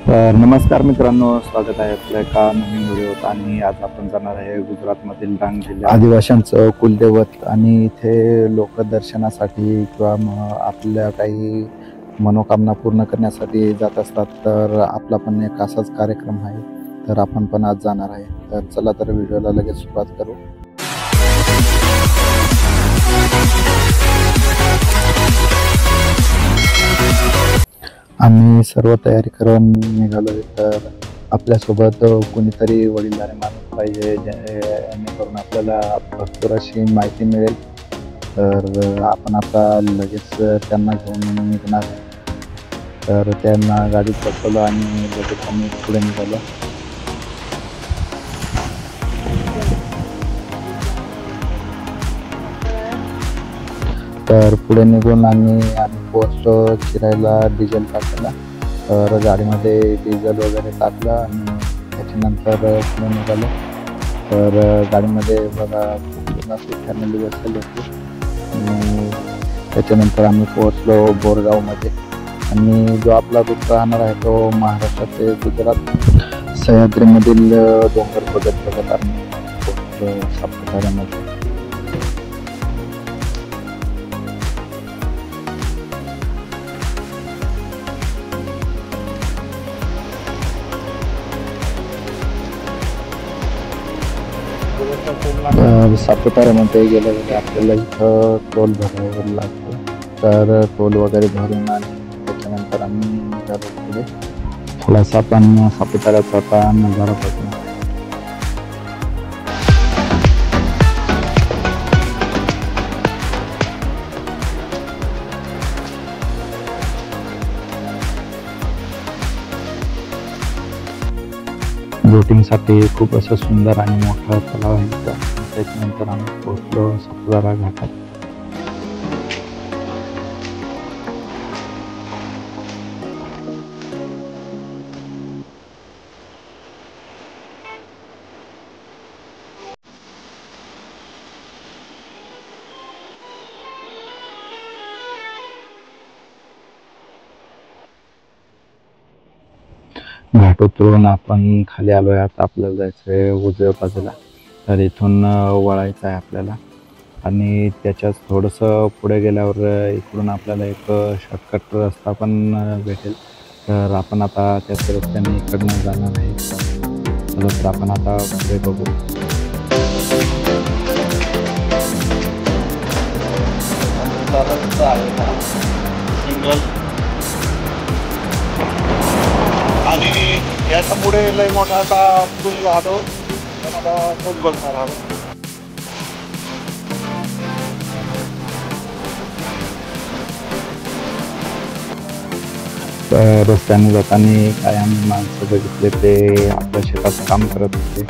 तर नमस्कार मित्रांनो, स्वागत आहे आपल्या एका नवीन व्हिडिओत. आणि आज आपण जाणार आहे गुजरातमधील डांग जिल्ह्यात आदिवासींचं कुलदैवत. आणि इथे लोक दर्शनासाठी किंवा आपल्या काही मनोकामना पूर्ण करण्यासाठी जात असतात. तर आपला पण एक असाच कार्यक्रम आहे, तर आपण पण आज जाणार आहे. तर चला तर व्हिडिओला लगेच सुरुवात करू. आम्ही सर्व तयारी करून निघालो. तर आपल्यासोबत कोणीतरी वडीलधारी माणूस पाहिजे, जेणेकरून आपल्याला भरपूर अशी माहिती मिळेल. तर आपण आता लगेच त्यांना घेऊन निघणार आहे. तर त्यांना गाडीत बसवलं आणि लगेच आम्ही पुढे निघालो. तर पुढे निघून आम्ही पोहोचलो चिरायला डिझेल टाकायला. तर गाडीमध्ये डिझेल वगैरे टाकलं आणि त्याच्यानंतर पुढे निघालो. तर गाडीमध्ये बघा पूर्ण फॅमिली बसलेली होती. आणि त्याच्यानंतर आम्ही पोहोचलो बोरगावमध्ये. आणि जो आपला रूट राहणार आहे तो महाराष्ट्र ते गुजरात सह्याद्रीमधील डोंगर बघत आम्ही पोहोचलो सापुताऱ्यामध्ये. सापुताऱ्यामध्ये गेल्यावर आपल्याला इथं टोल भरायला लागतो. तर टोल वगैरे भरून आणि त्याच्यानंतर आम्ही निघालो पुढे. थोडासा पण सापुताऱ्याचा आता नजारा बघला. बोटिंगसाठी खूप असं सुंदर आणि मोठा तलाव आहे. त्याच्यानंतर आम्ही पोहोचलो सापुतारा घाटात. घाट उतरून आपण खाली आलोय. आता आपल्याला जायचंय उजव्या बाजूला. तर इथून वळायचं आहे आपल्याला. आणि त्याच्याच थोडंसं पुढे गेल्यावर इकडून आपल्याला एक शॉर्टकट रस्ता पण भेटेल. तर आपण आता त्याच रस्त्याने इकडनं जाणार आहे. तर आपण आता पुढे बघू. आणि याच्या पुढे लय मोठा असा पूल राहतो. आता पूल बनणार आहे. रस्त्याने जाताना काय आम्ही माणसं बघितले, ते आपल्या शेतात काम करत होते.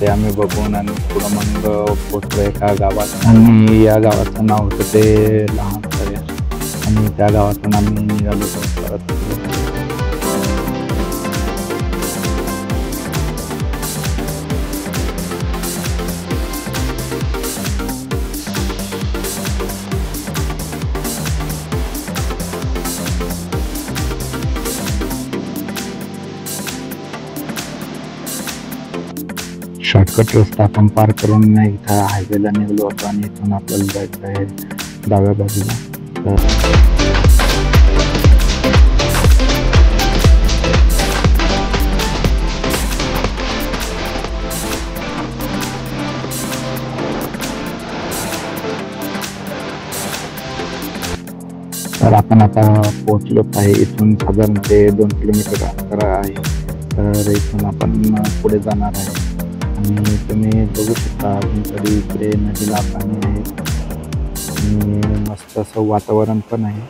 ते आम्ही बघून आणि पुढं मग पोचलो एका गावात. आणि या गावाचं नाव होतं ते लहान तळे. आणि त्या गावातून आम्ही निघालो परत. शॉर्टकट रस्ता आपण पार करून इथं हायवेला निघलो होतो. आणि इथून आपल्याला जायचं आहे डाव्या बाजूला. तर आपण आता पोहोचलोच आहे. इथून साधारण ते 2 किलोमीटर अंतर आहे. तर इथून आपण पुढे जाणार आहे. आणि तुम्ही बघू शकता अजून तरी इकडे नदीला पाणी आहे आणि मस्त असं वातावरण पण आहे.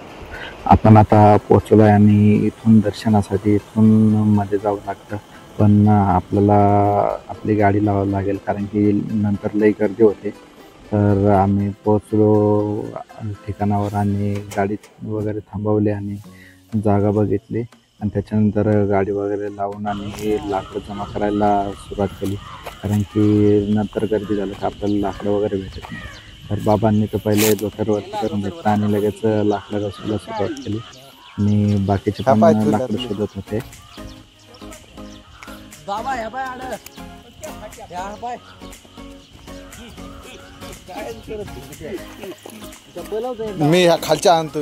आपण आता पोहोचलो आहे आणि इथून दर्शनासाठी इथून मध्ये जावं लागतं. पण आपल्याला आपली गाडी लावावी लागेल, कारण की नंतर लई गर्दी होते. तर आम्ही पोहोचलो ठिकाणावर आणि गाडी वगैरे थांबवली आणि जागा बघितली. आणि त्याच्यानंतर गाडी वगैरे लावून आणि लाकडं जमा करायला सुरुवात केली, कारण की नंतर गर्दी झालं तर आपल्याला लाकडं वगैरे भेटत नाही. तर बाबांनी तर पहिले डोक्यावर वरती करून घेतलं आणि लगेच लाकडं रचवायला सुरुवात केली. आणि बाकीचे पण लाकडं शोधत होते. मी ह्या खालच्या आणतो.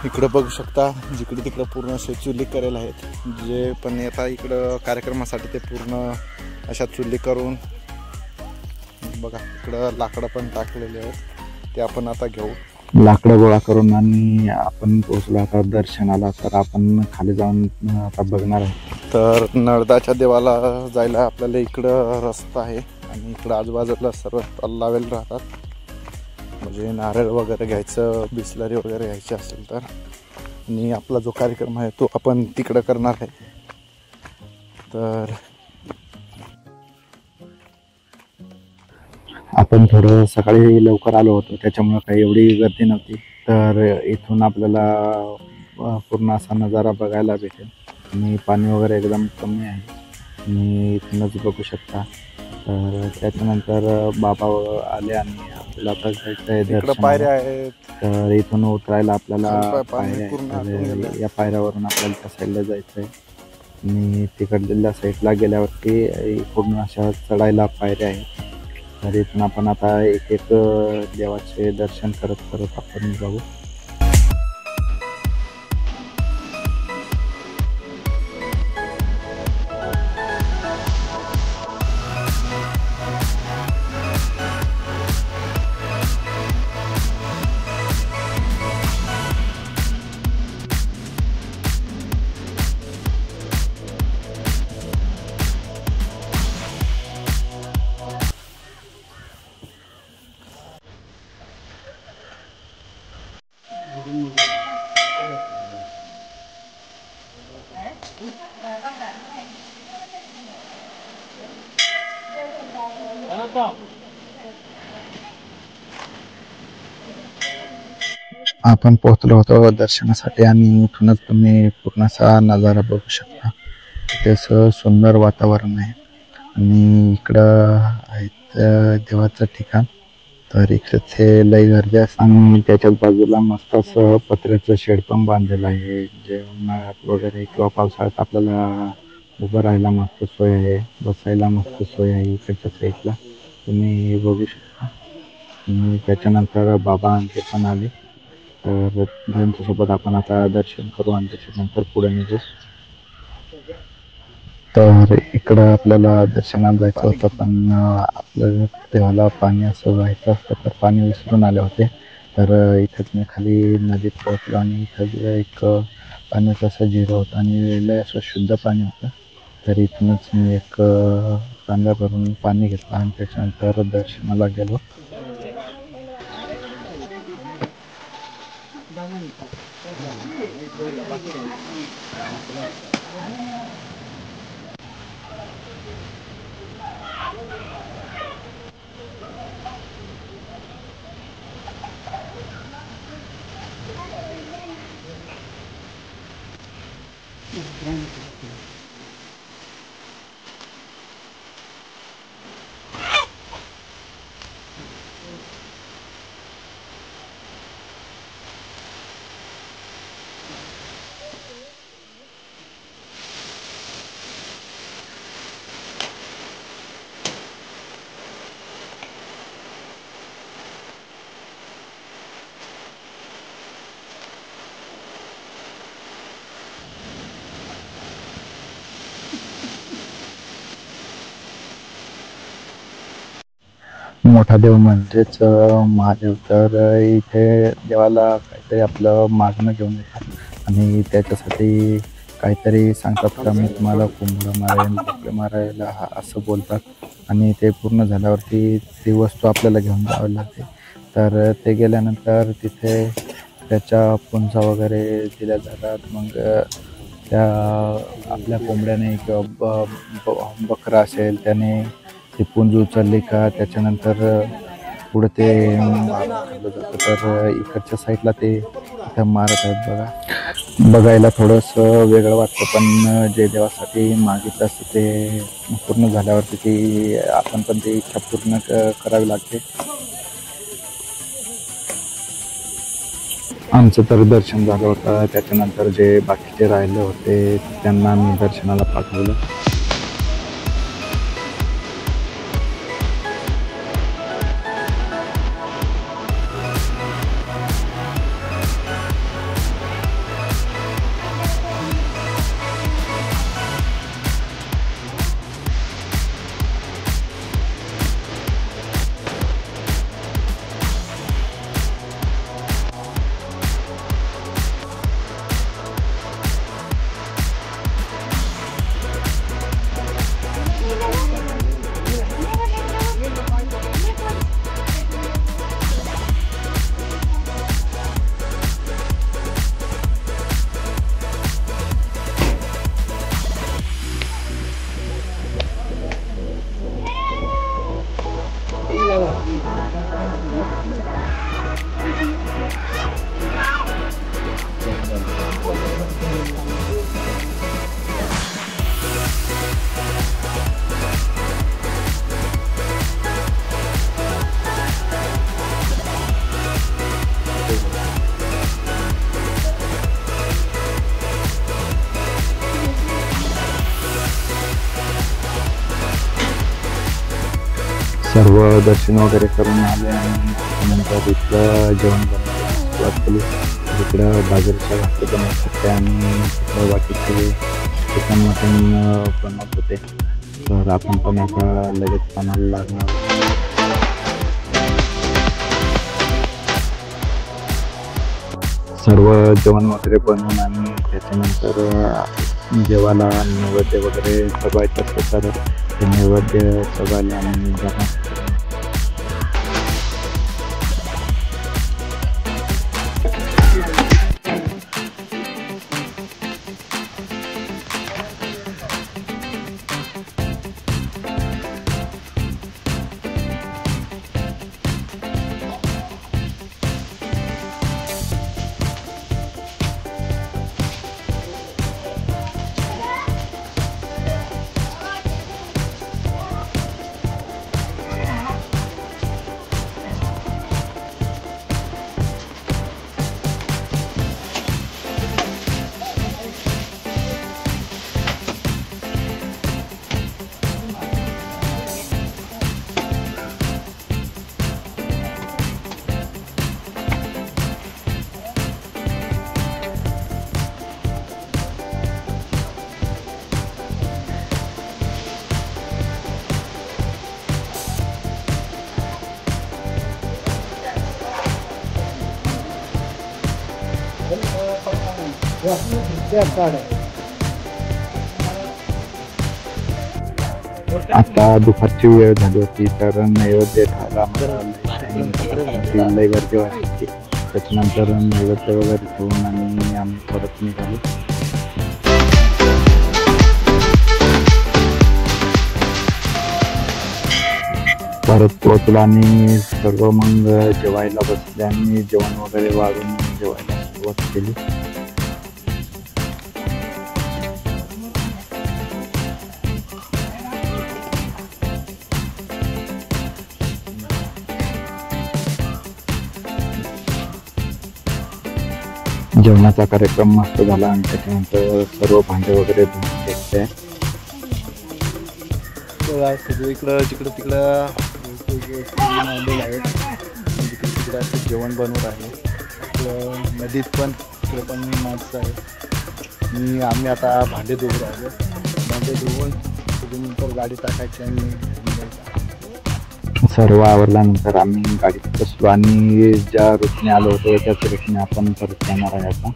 इकडं बघू शकता जिकडे तिकडं पूर्ण असे चुली करेल आहेत. जे पण येतात इकडं कार्यक्रमासाठी ते पूर्ण अशा चुली करून बघा. इकडं लाकडं पण टाकलेले आहेत ते आपण आता घेऊ. लाकडं गोळा करून आणि आपण पोहोचलो आता दर्शनाला. तर आपण खाली जाऊन आता बघणार आहे. तर नळदाच्या देवाला जायला आपल्याला इकडं रस्ता आहे आणि इकडं आजूबाजूला सर्व स्टॉल लावेल राहतात. म्हणजे नारळ वगैरे घ्यायचं, बिस्लरी वगैरे घ्यायची असेल तर. आणि आपला जो कार्यक्रम आहे तो आपण तिकडं करणार आहे. तर आपण थोडं सकाळी लवकर आलो होतो त्याच्यामुळे काही एवढी गर्दी नव्हती. तर इथून आपल्याला पूर्ण असा नजारा बघायला भेटेल. आणि पाणी वगैरे एकदम कमी आहे आणि इथूनच बघू शकता. तर त्याच्यानंतर बाबा आले आणि आपल्याला आता जायचं आहे दर्शनाला. पायऱ्या आहेत. तर इथून उतरायला आपल्याला पायऱ्या, या पायऱ्यावरून आपल्याला त्या साईडला जायचं आहे. आणि तिकडल्या साईडला गेल्यावरती पूर्ण अशा चढायला पायऱ्या आहेत. तर इथून आपण आता एक एक देवाचे दर्शन करत करत आपण जाऊ. आपण पोहोचलो होतो दर्शनासाठी आणि इथूनच तुम्ही पूर्ण असा नजारा बघू शकता. तसं सुंदर वातावरण आहे आणि इकडं आहेत देवाचं ठिकाण. तर इकडे लई गर्दी असते आणि त्याच्याच बाजूला मस्त असं पत्र्याचं शेड पण बांधलेलं आहे. जे उन्हाळ्यात वगैरे किंवा पावसाळ्यात आपल्याला उभं राहायला मस्त सोय आहे, बसायला मस्त सोय आहे इकडच्या साईडला तुम्ही बघू शकता. आणि त्याच्यानंतर बाबा आणखी पण आले. तर त्यांच्यासोबत आपण आता दर्शन करू आणि त्याच्यानंतर पुढे निघू. तर इकडं आपल्याला दर्शनाला जायचं होतं पण आपलं देवाला पाणी असं व्हायचं असतं तर पाणी विसरून आले होते. तर इथंच मी खाली नदीत पोहोचलो आणि इथं एक पाण्याचं असं जिरं होतं आणि लय असं शुद्ध पाणी होतं. तर इथूनच मी एक तांब्या भरून पाणी घेतलं आणि त्याच्यानंतर दर्शनाला गेलो. मोठा देव म्हणजेच महादेव. तर इथे देवाला काहीतरी आपलं मागणं घेऊन येतात आणि त्याच्यासाठी काहीतरी सांगतात का मी तुम्हाला कोंबडं मारेन, बोकडं मारायला असं बोलतात आणि ते पूर्ण झाल्यावरती ती वस्तू आपल्याला घेऊन जावी लागते. तर ते गेल्यानंतर तिथे त्याच्या पुंजा वगैरे दिल्या जातात. मग त्या आपल्या कोंबड्याने किंवा बकरा असेल त्याने ती पुंज उचलली का त्याच्यानंतर पुढे ते खाल्लं जातं. तर इकडच्या साईडला ते इथं मारत आहेत बघा. बघायला थोडंसं वेगळं वाटतं पण जे देवासाठी मागितलं असतं ते पूर्ण झाल्यावरती ती आपण पण ती इच्छा पूर्ण करावी लागते. आमचं तर दर्शन झालं होतं. त्याच्यानंतर जे बाकीचे राहिले होते त्यांना आम्ही दर्शनाला पाठवलं. सर्व दर्शन वगैरे करून आले आणि त्यानंतर इथलं जेवण बनवायला सुरुवात केली. इकडं बाजरीच्या भाकरी बनवत होते आणि तिकडं बाकीचे चिकन मटन बनवत होते. तर आपण पण आता लगेच बनायला लागणार. सर्व जेवण वगैरे बनवून आणि त्याच्यानंतर जेवायला नैवेद्य वगैरे सजवायचं असतं तर ते नैवेद्य सजवायला आणि जाणार. आता दुपारची वेळ झाली होती तर नैवेद्य खायला लई गर्दी व्हायची. त्याच्यानंतर नैवेद्य वगैरे ठेवून आणि आम्ही परत निघालो. परत पोहोचलो आणि सर्व मग जेवायला बसले आणि जेवण वगैरे वाढून जेवायला सुरुवात केली. जेवणाचा कार्यक्रम मस्त झाला आणि त्याच्यानंतर सर्व भांडे वगैरे धुवून घेतले. सगळं इकडं जिकडं तिकडं तिकडं जेवण बनवत आहे. इकडं नदीत पण इकडे पण माणसं आहे आणि आम्ही आता भांडे धुवून राहिलो. भांडे धुवून त्याच्यानंतर गाडी टाकायची आणि सर्व आवरल्यानंतर आम्ही गाडीत बसलो आणि ज्या रूटने आलो होतो त्याच रूटने आपण परत जाणार आहे आता.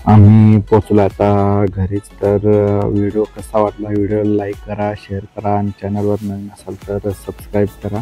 आम्ही पोचलो आता घरीच. तर व्हिडिओ कसा वाटला, व्हिडिओ लाईक करा, शेअर करा आणि चॅनलवर नवीन असाल तर सबस्क्राईब करा.